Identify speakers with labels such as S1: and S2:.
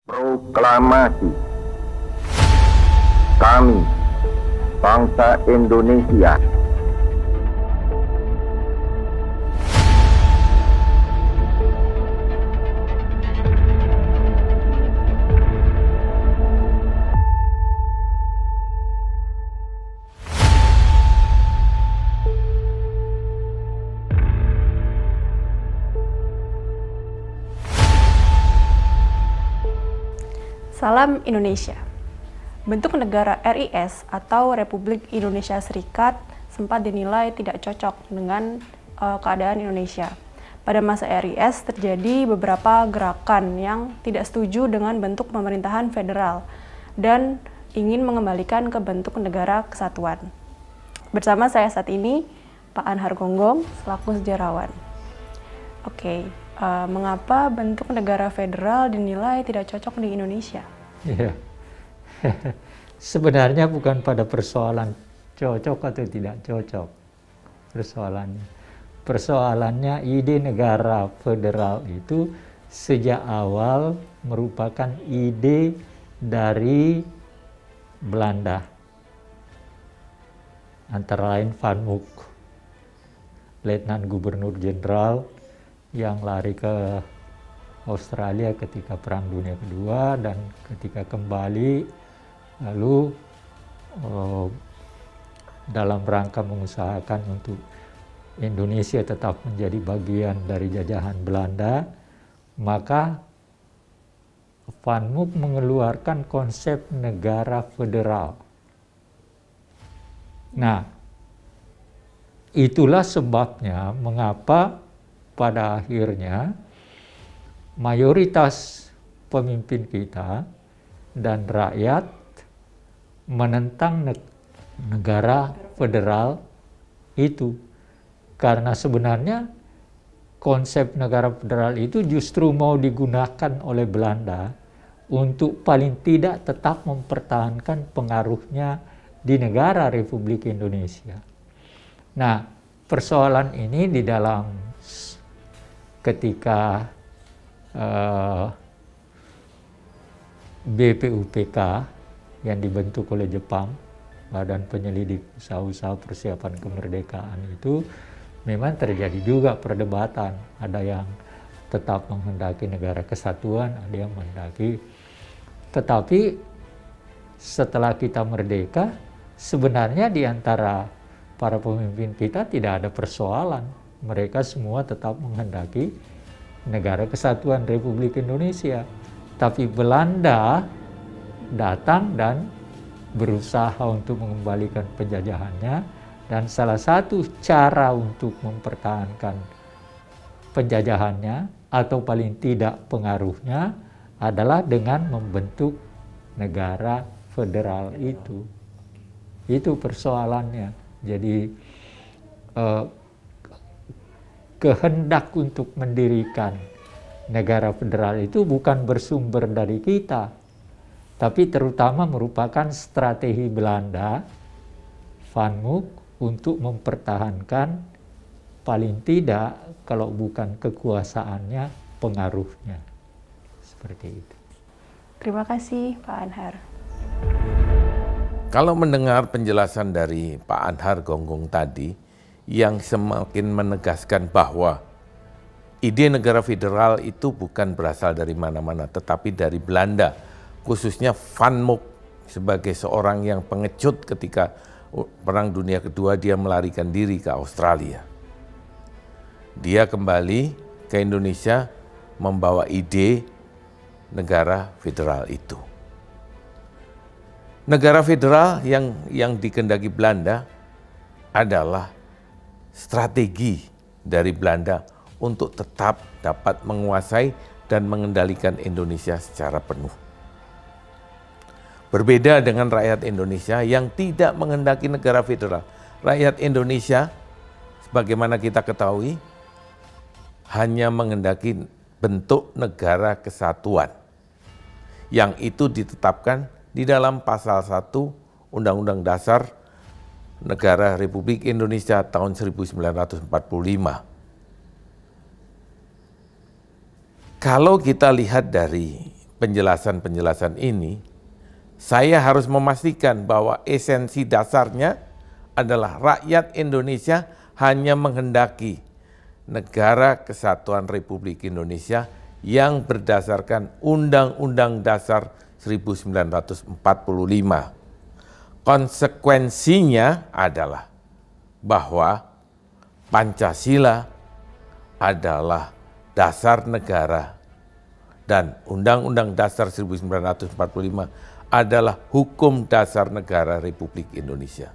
S1: Proklamasi. Kami, bangsa Indonesia,
S2: Salam Indonesia. Bentuk negara RIS atau Republik Indonesia Serikat sempat dinilai tidak cocok dengan keadaan Indonesia. Pada masa RIS terjadi beberapa gerakan yang tidak setuju dengan bentuk pemerintahan federal dan ingin mengembalikan ke bentuk negara kesatuan. Bersama saya saat ini Pak Anhar Gonggong selaku sejarawan. Mengapa bentuk negara federal dinilai tidak cocok di Indonesia?
S3: Ya. Sebenarnya bukan pada persoalan cocok atau tidak cocok persoalannya. Persoalannya ide negara federal itu sejak awal merupakan ide dari Belanda. Antara lain Van Mook, Letnan Gubernur Jenderal yang lari ke Australia ketika Perang Dunia Kedua dan ketika kembali lalu dalam rangka mengusahakan untuk Indonesia tetap menjadi bagian dari jajahan Belanda, maka Van Mook mengeluarkan konsep negara federal. Nah, itulah sebabnya mengapa pada akhirnya mayoritas pemimpin kita dan rakyat menentang negara federal itu. Karena sebenarnya konsep negara federal itu justru mau digunakan oleh Belanda untuk paling tidak tetap mempertahankan pengaruhnya di negara Republik Indonesia. Nah, persoalan ini di dalam ketika BPUPK yang dibentuk oleh Jepang, Badan Penyelidik Usaha-Usaha Persiapan Kemerdekaan itu memang terjadi juga perdebatan. Ada yang tetap menghendaki negara kesatuan, ada yang menghendaki. Tetapi setelah kita merdeka, sebenarnya di antara para pemimpin kita tidak ada persoalan. Mereka semua tetap menghendaki negara kesatuan Republik Indonesia. Tapi Belanda datang dan berusaha untuk mengembalikan penjajahannya, dan salah satu cara untuk mempertahankan penjajahannya atau paling tidak pengaruhnya adalah dengan membentuk negara federal itu. Itu persoalannya. Jadi kehendak untuk mendirikan negara federal itu bukan bersumber dari kita, tapi terutama merupakan strategi Belanda, Van Mook, untuk mempertahankan paling tidak kalau bukan kekuasaannya, pengaruhnya. Seperti itu.
S2: Terima kasih Pak Anhar.
S4: Kalau mendengar penjelasan dari Pak Anhar Gonggong tadi, yang semakin menegaskan bahwa ide negara federal itu bukan berasal dari mana-mana, tetapi dari Belanda, khususnya Van Mook sebagai seorang yang pengecut ketika Perang Dunia Kedua dia melarikan diri ke Australia. Dia kembali ke Indonesia membawa ide negara federal itu. Negara federal yang dikehendaki Belanda adalah strategi dari Belanda untuk tetap dapat menguasai dan mengendalikan Indonesia secara penuh. Berbeda dengan rakyat Indonesia yang tidak menghendaki negara federal. Rakyat Indonesia, sebagaimana kita ketahui, hanya menghendaki bentuk negara kesatuan, yang itu ditetapkan di dalam pasal 1 Undang-Undang Dasar Negara Republik Indonesia tahun 1945. Kalau kita lihat dari penjelasan-penjelasan ini, saya harus memastikan bahwa esensi dasarnya adalah rakyat Indonesia hanya menghendaki negara kesatuan Republik Indonesia yang berdasarkan Undang-Undang Dasar 1945. Konsekuensinya adalah bahwa Pancasila adalah dasar negara dan Undang-Undang Dasar 1945 adalah hukum dasar negara Republik Indonesia.